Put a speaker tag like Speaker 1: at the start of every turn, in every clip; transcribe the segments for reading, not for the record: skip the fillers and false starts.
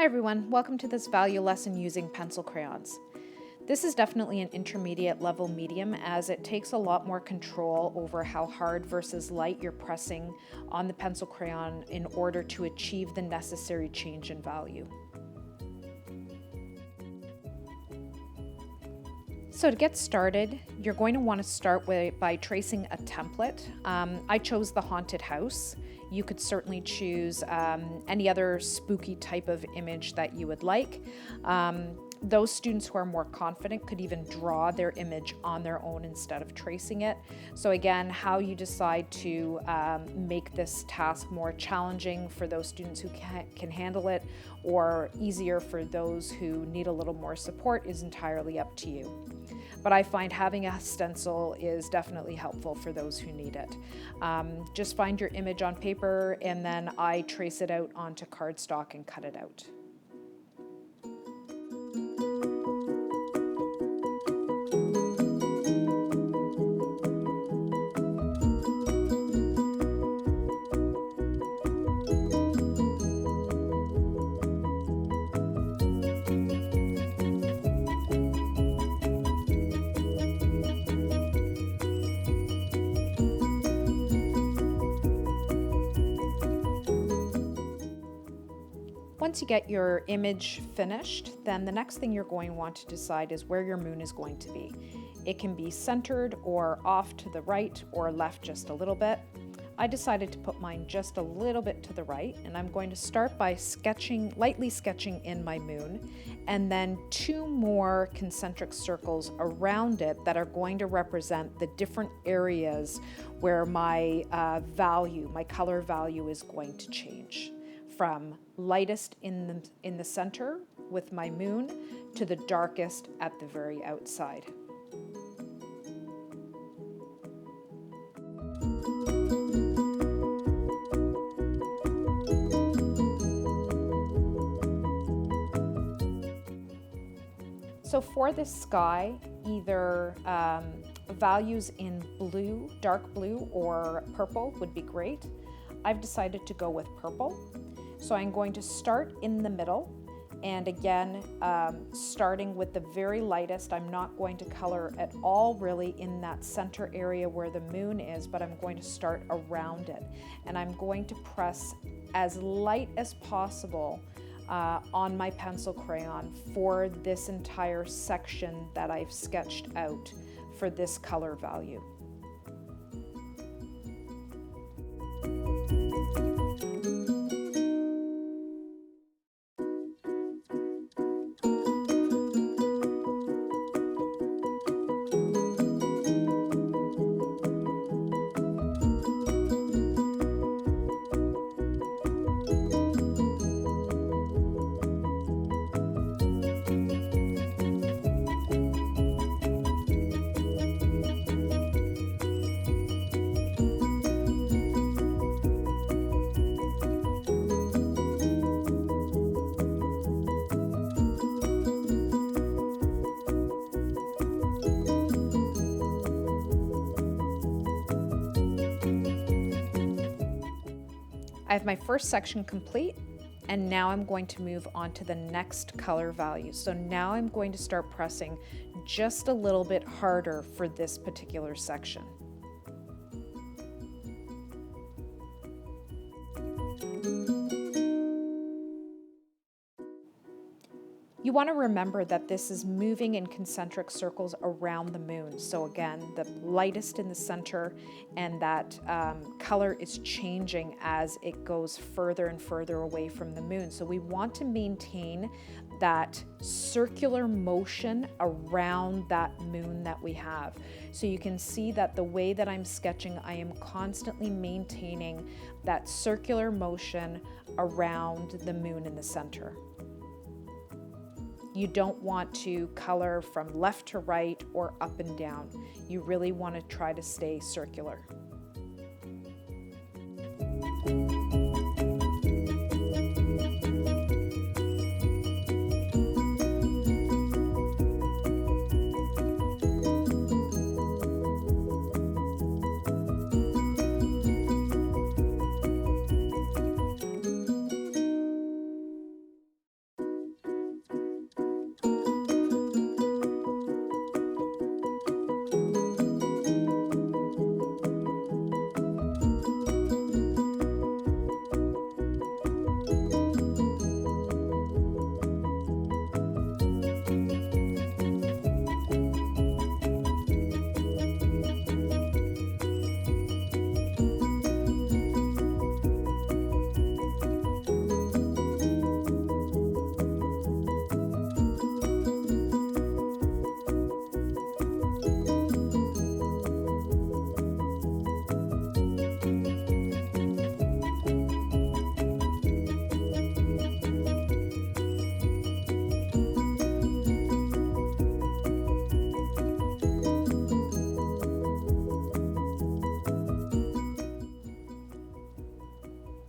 Speaker 1: Hi everyone, welcome to this value lesson using pencil crayons. This is definitely an intermediate level medium as it takes a lot more control over how hard versus light you're pressing on the pencil crayon in order to achieve the necessary change in value. So to get started, you're going to want to start by tracing a template. I chose the haunted house. You could certainly choose any other spooky type of image that you would like. Those students who are more confident could even draw their image on their own instead of tracing it. So again, how you decide to make this task more challenging for those students who can handle it or easier for those who need a little more support is entirely up to you. But I find having a stencil is definitely helpful for those who need it. Just find your image on paper and then I trace it out onto cardstock and cut it out. Once you get your image finished, then the next thing you're going to want to decide is where your moon is going to be. It can be centered or off to the right or left just a little bit. I decided to put mine just a little bit to the right, and I'm going to start by lightly sketching in my moon, and then 2 more concentric circles around it that are going to represent the different areas where my color value is going to change. From lightest in the center with my moon to the darkest at the very outside. So for this sky, either values in blue, dark blue, or purple would be great. I've decided to go with purple. So I'm going to start in the middle, and again, starting with the very lightest. I'm not going to color at all really in that center area where the moon is, but I'm going to start around it. And I'm going to press as light as possible on my pencil crayon for this entire section that I've sketched out for this color value. I have my first section complete, and now I'm going to move on to the next color value. So now I'm going to start pressing just a little bit harder for this particular section. You want to remember that this is moving in concentric circles around the moon. So again, the lightest in the center, and that color is changing as it goes further and further away from the moon. So we want to maintain that circular motion around that moon that we have. So you can see that the way that I'm sketching, I am constantly maintaining that circular motion around the moon in the center. You don't want to color from left to right or up and down. You really want to try to stay circular.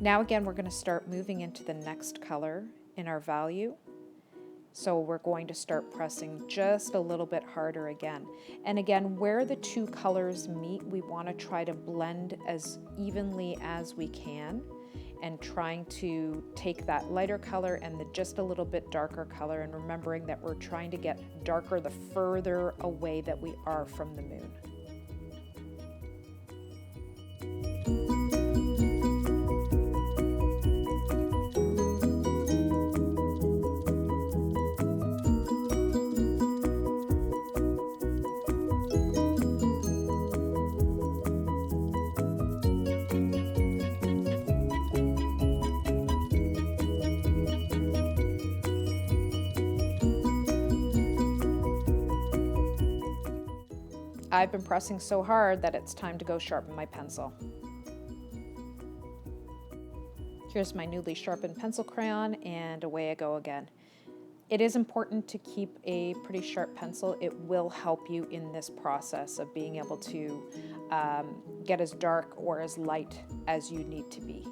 Speaker 1: Now again, we're going to start moving into the next color in our value. So we're going to start pressing just a little bit harder again. And again, where the two colors meet, we want to try to blend as evenly as we can, and trying to take that lighter color and the just a little bit darker color, and remembering that we're trying to get darker the further away that we are from the moon. I've been pressing so hard that it's time to go sharpen my pencil. Here's my newly sharpened pencil crayon, and away I go again. It is important to keep a pretty sharp pencil. It will help you in this process of being able to get as dark or as light as you need to be.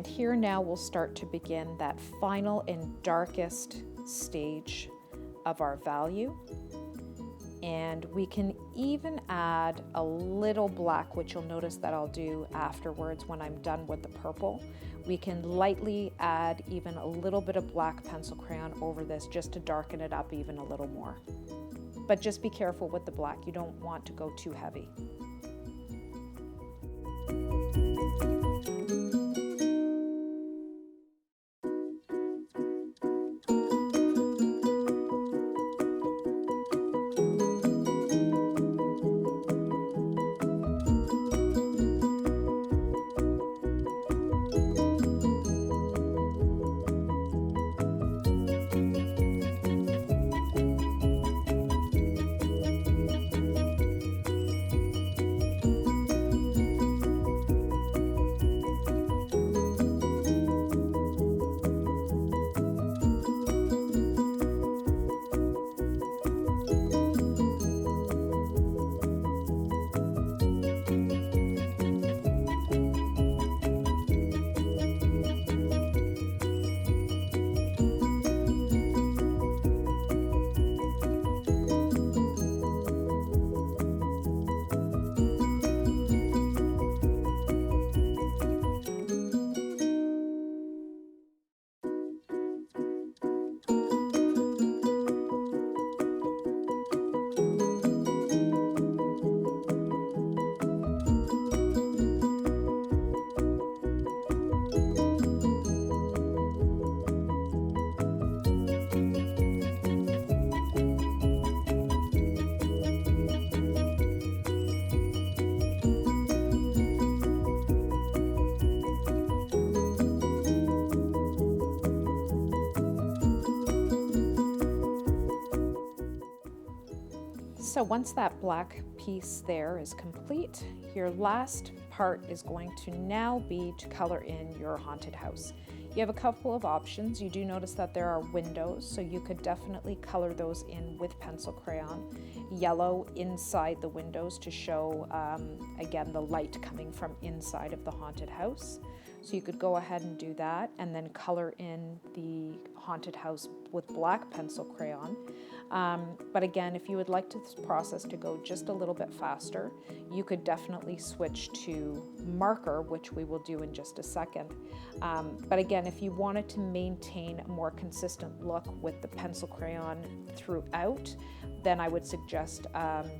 Speaker 1: Here now we'll start to begin that final and darkest stage of our value. And we can even add a little black, which you'll notice that I'll do afterwards when I'm done with the purple. We can lightly add even a little bit of black pencil crayon over this just to darken it up even a little more. But just be careful with the black. You don't want to go too heavy. So once that black piece there is complete, your last part is going to now be to color in your haunted house. You have a couple of options. You do notice that there are windows, so you could definitely color those in with pencil crayon. Yellow inside the windows to show, again, the light coming from inside of the haunted house. So you could go ahead and do that and then color in the haunted house with black pencil crayon. But again, if you would like this process to go just a little bit faster, you could definitely switch to marker, which we will do in just a second. But again, if you wanted to maintain a more consistent look with the pencil crayon throughout, then I would suggest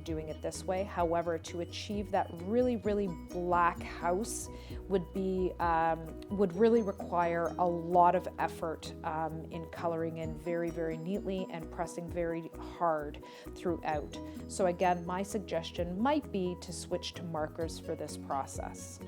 Speaker 1: doing it this way. However, to achieve that really, really black house would really require a lot of effort in coloring in very, very neatly and pressing very hard throughout. So again, my suggestion might be to switch to markers for this process.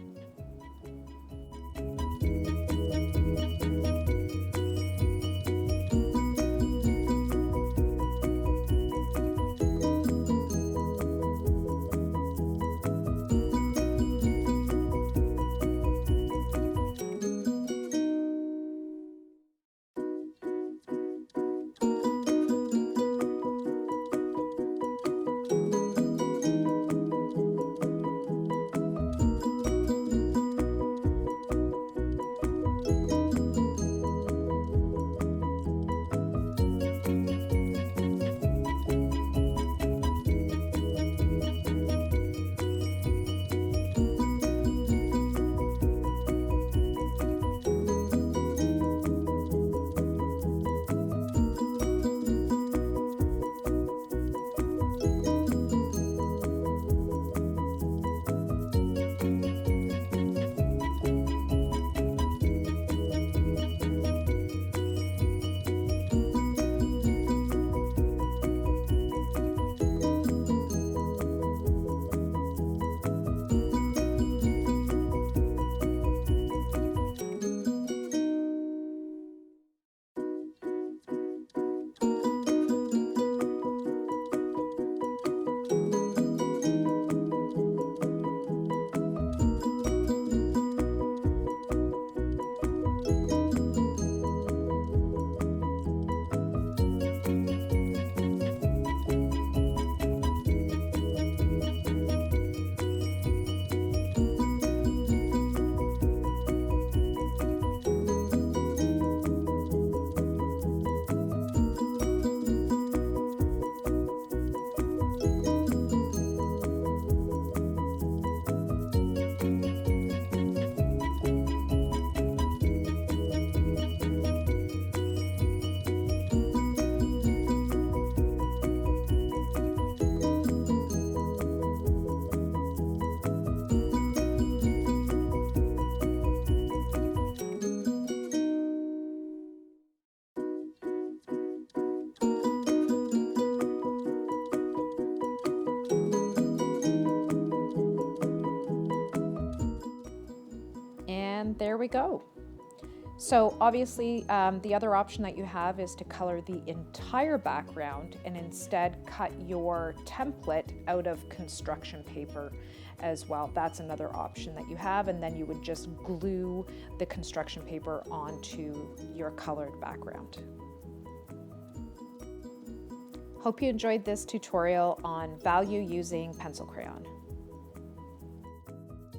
Speaker 1: And there we go. So obviously the other option that you have is to color the entire background and instead cut your template out of construction paper as well. That's another option that you have, and then you would just glue the construction paper onto your colored background. Hope you enjoyed this tutorial on value using pencil crayon.